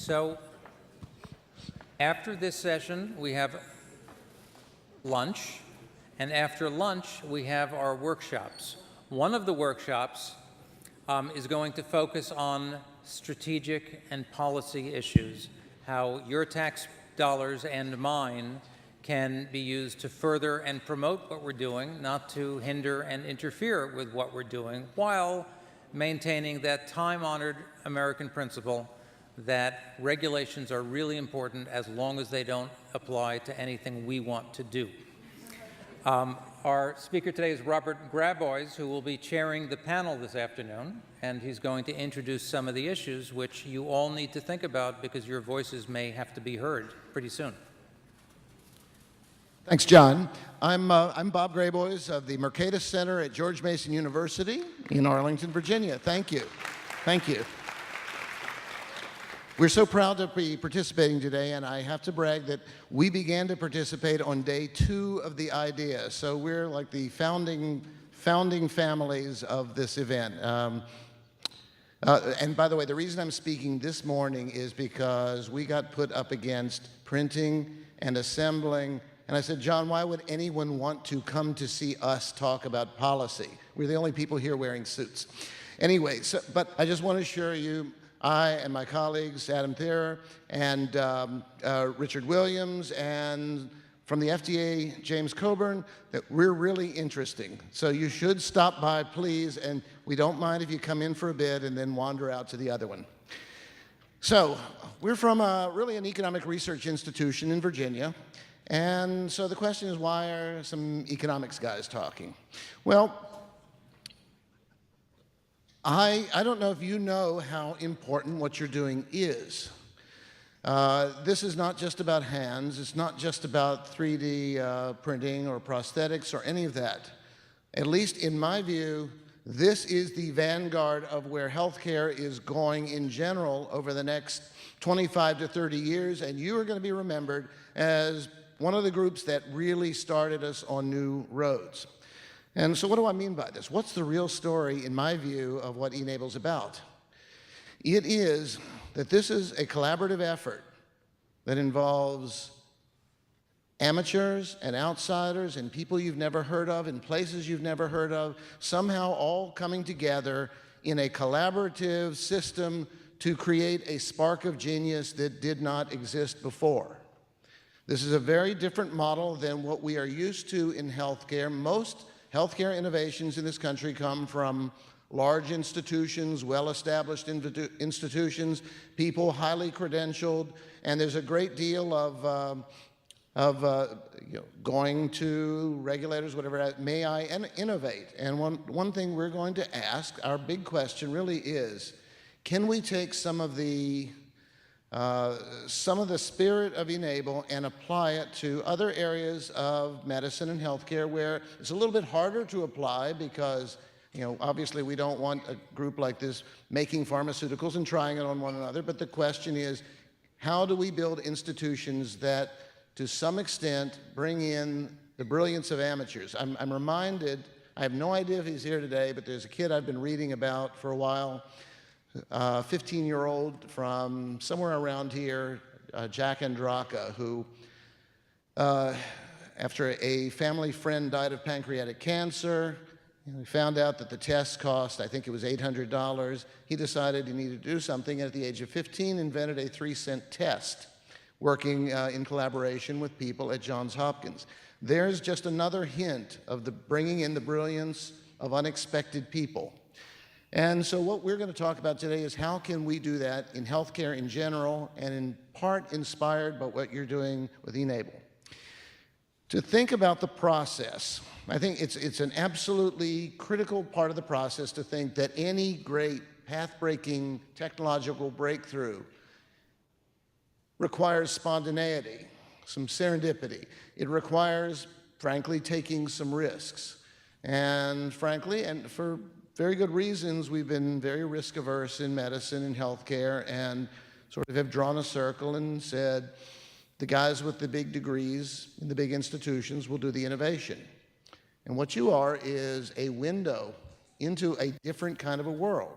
So after this session, we have lunch, and after lunch, we have our workshops. One of the workshops is going to focus on strategic and policy issues, how your tax dollars and mine can be used to further and promote what we're doing, not to hinder and interfere with what we're doing, while maintaining that time-honored American principle that regulations are really important as long as they don't apply to anything we want to do. Our speaker today is Robert Graboyes, who will be chairing the panel this afternoon, and he's going to introduce some of the issues which you all need to think about because your voices may have to be heard pretty soon. Thanks, John. I'm Bob Graboyes of the Mercatus Center at George Mason University in Arlington, Virginia. Thank you. Thank you. We're so proud to be participating today, and I have to brag that we began to participate on day 2 of the idea. So we're like the founding families of this event. And by the way, the reason I'm speaking this morning is because we got put up against printing and assembling. And I said, John, why would anyone want to come to see us talk about policy? We're the only people here wearing suits. Anyway, but I just want to assure you, I and my colleagues, Adam Thayer and Richard Williams, and from the FDA, James Coburn, that we're really interesting. So you should stop by, please, and we don't mind if you come in for a bit and then wander out to the other one. So we're from really an economic research institution in Virginia. And so the question is, why are some economics guys talking? Well, I don't know if you know how important what you're doing is. This is not just about hands. It's not just about 3D printing or prosthetics or any of that. At least in my view, this is the vanguard of where healthcare is going in general over the next 25 to 30 years, and you are going to be remembered as one of the groups that really started us on new roads. And so what do I mean by this? What's the real story, in my view, of what e-NABLE is about? It is that this is a collaborative effort that involves amateurs and outsiders and people you've never heard of in places you've never heard of, somehow all coming together in a collaborative system to create a spark of genius that did not exist before. This is a very different model than what we are used to in healthcare. Most healthcare innovations in this country come from large institutions, well-established institutions, people highly credentialed, and there's a great deal of going to regulators, whatever, may I innovate? And one thing we're going to ask, our big question really is, can we take some of the spirit of e-NABLE and apply it to other areas of medicine and healthcare where it's a little bit harder to apply because, obviously we don't want a group like this making pharmaceuticals and trying it on one another, but the question is, how do we build institutions that, to some extent, bring in the brilliance of amateurs? I'm reminded, I have no idea if he's here today, but there's a kid I've been reading about for a while, 15-year-old from somewhere around here, Jack Andraka, who, after a family friend died of pancreatic cancer, he found out that the test cost, I think it was $800. He decided he needed to do something, and at the age of 15, invented a 3-cent test, working in collaboration with people at Johns Hopkins. There's just another hint of the bringing in the brilliance of unexpected people. And so what we're going to talk about today is how can we do that in healthcare in general and in part inspired by what you're doing with e-NABLE. To think about the process, I think it's an absolutely critical part of the process to think that any great path-breaking technological breakthrough requires spontaneity, some serendipity. It requires, frankly, taking some risks. And frankly, and for very good reasons, we've been very risk-averse in medicine and healthcare and sort of have drawn a circle and said, the guys with the big degrees in the big institutions will do the innovation. And what you are is a window into a different kind of a world.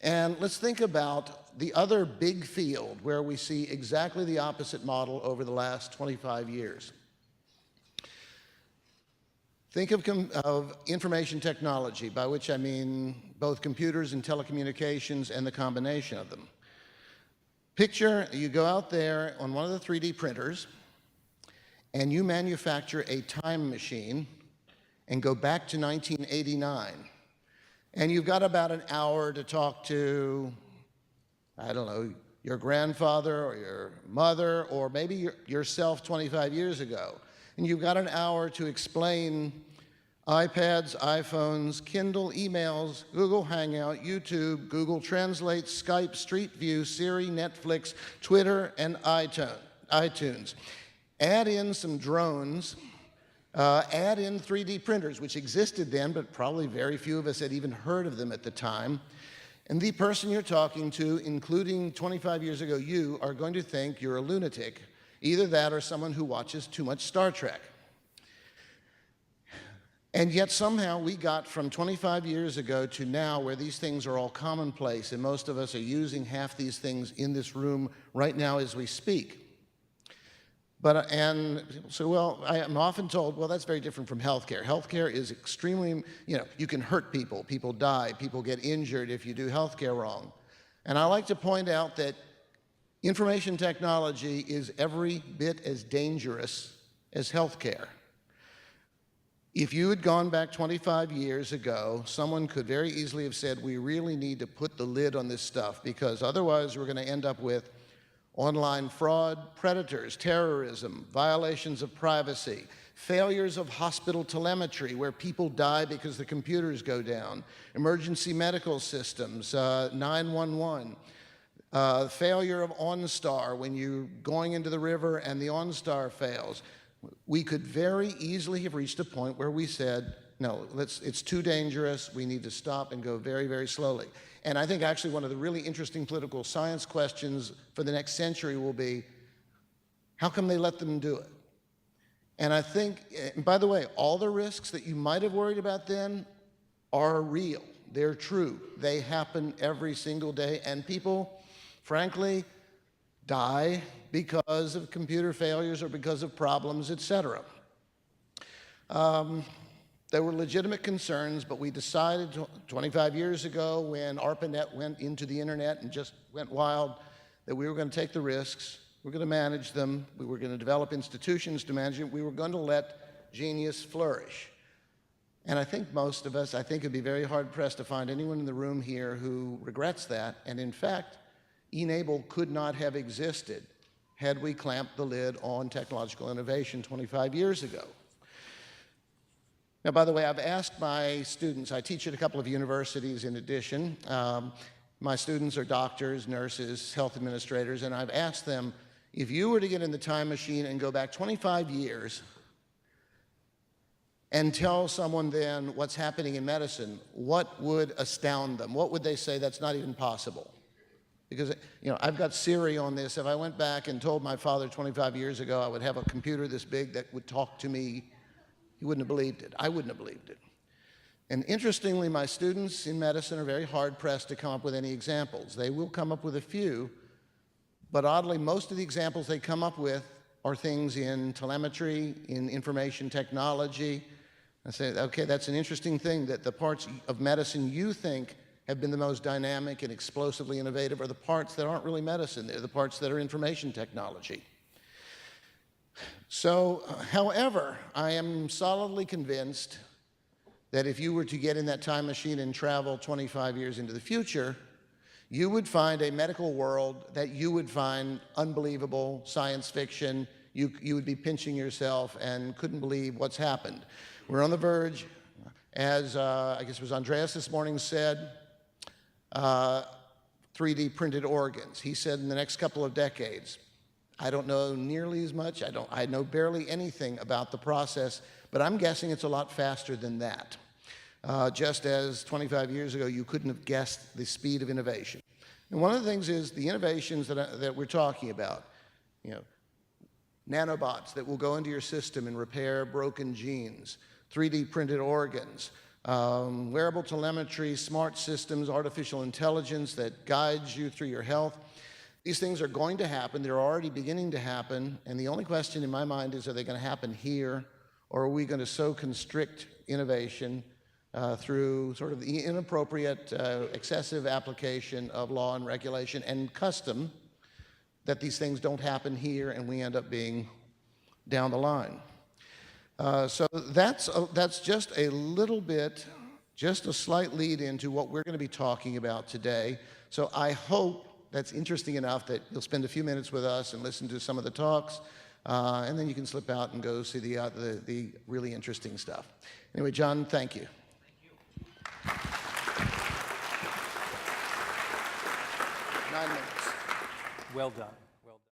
And let's think about the other big field where we see exactly the opposite model over the last 25 years. Think of information technology, by which I mean both computers and telecommunications and the combination of them. Picture you go out there on one of the 3D printers and you manufacture a time machine and go back to 1989. And you've got about an hour to talk to, I don't know, your grandfather or your mother or maybe yourself 25 years ago. And you've got an hour to explain iPads, iPhones, Kindle, emails, Google Hangout, YouTube, Google Translate, Skype, Street View, Siri, Netflix, Twitter, and iTunes. Add in some drones, add in 3D printers, which existed then, but probably very few of us had even heard of them at the time. And the person you're talking to, including 25 years ago you, are going to think you're a lunatic. Either that or someone who watches too much Star Trek. And yet somehow we got from 25 years ago to now where these things are all commonplace, and most of us are using half these things in this room right now as we speak. And so, well, I am often told, well, that's very different from healthcare. Healthcare is extremely, you can hurt people, people die, people get injured if you do healthcare wrong. And I like to point out that information technology is every bit as dangerous as healthcare. If you had gone back 25 years ago, someone could very easily have said, we really need to put the lid on this stuff because otherwise we're going to end up with online fraud, predators, terrorism, violations of privacy, failures of hospital telemetry where people die because the computers go down, emergency medical systems, 911, failure of OnStar when you're going into the river and the OnStar fails. We could very easily have reached a point where we said, no, it's too dangerous, we need to stop and go very, very slowly. And I think actually one of the really interesting political science questions for the next century will be, how come they let them do it? And I think, and by the way, all the risks that you might have worried about then are real. They're true. They happen every single day, and people, frankly, die because of computer failures or because of problems, etc. There were legitimate concerns, but we decided 25 years ago when ARPANET went into the internet and just went wild that we were going to take the risks, we were going to manage them, we were going to develop institutions to manage it, we were going to let genius flourish. And I think most of us, I think it'd be very hard-pressed to find anyone in the room here who regrets that. And in fact, e-NABLE could not have existed had we clamped the lid on technological innovation 25 years ago. Now, by the way, I've asked my students, I teach at a couple of universities in addition. My students are doctors, nurses, health administrators, and I've asked them, if you were to get in the time machine and go back 25 years and tell someone then what's happening in medicine, what would astound them? What would they say that's not even possible? Because, I've got Siri on this. If I went back and told my father 25 years ago I would have a computer this big that would talk to me, he wouldn't have believed it. I wouldn't have believed it. And interestingly, my students in medicine are very hard-pressed to come up with any examples. They will come up with a few, but oddly, most of the examples they come up with are things in telemetry, in information technology. I say, okay, that's an interesting thing, that the parts of medicine you think have been the most dynamic and explosively innovative are the parts that aren't really medicine. They're the parts that are information technology. So, however, I am solidly convinced that if you were to get in that time machine and travel 25 years into the future, you would find a medical world that you would find unbelievable, science fiction. You would be pinching yourself and couldn't believe what's happened. We're on the verge, as I guess it was Andreas this morning said, 3D printed organs. He said in the next couple of decades. I don't know nearly as much. I know barely anything about the process, but I'm guessing it's a lot faster than that. Just as 25 years ago, you couldn't have guessed the speed of innovation. And one of the things is the innovations that we're talking about, nanobots that will go into your system and repair broken genes, 3D printed organs, wearable telemetry, smart systems, artificial intelligence that guides you through your health. These things are going to happen. They're already beginning to happen. And the only question in my mind is, are they going to happen here, or are we going to so constrict innovation through sort of the inappropriate, excessive application of law and regulation and custom that these things don't happen here and we end up being down the line. So that's just a little bit, just a slight lead into what we're going to be talking about today. So I hope that's interesting enough that you'll spend a few minutes with us and listen to some of the talks, and then you can slip out and go see the really interesting stuff. Anyway, John, thank you. 9 minutes. Well done.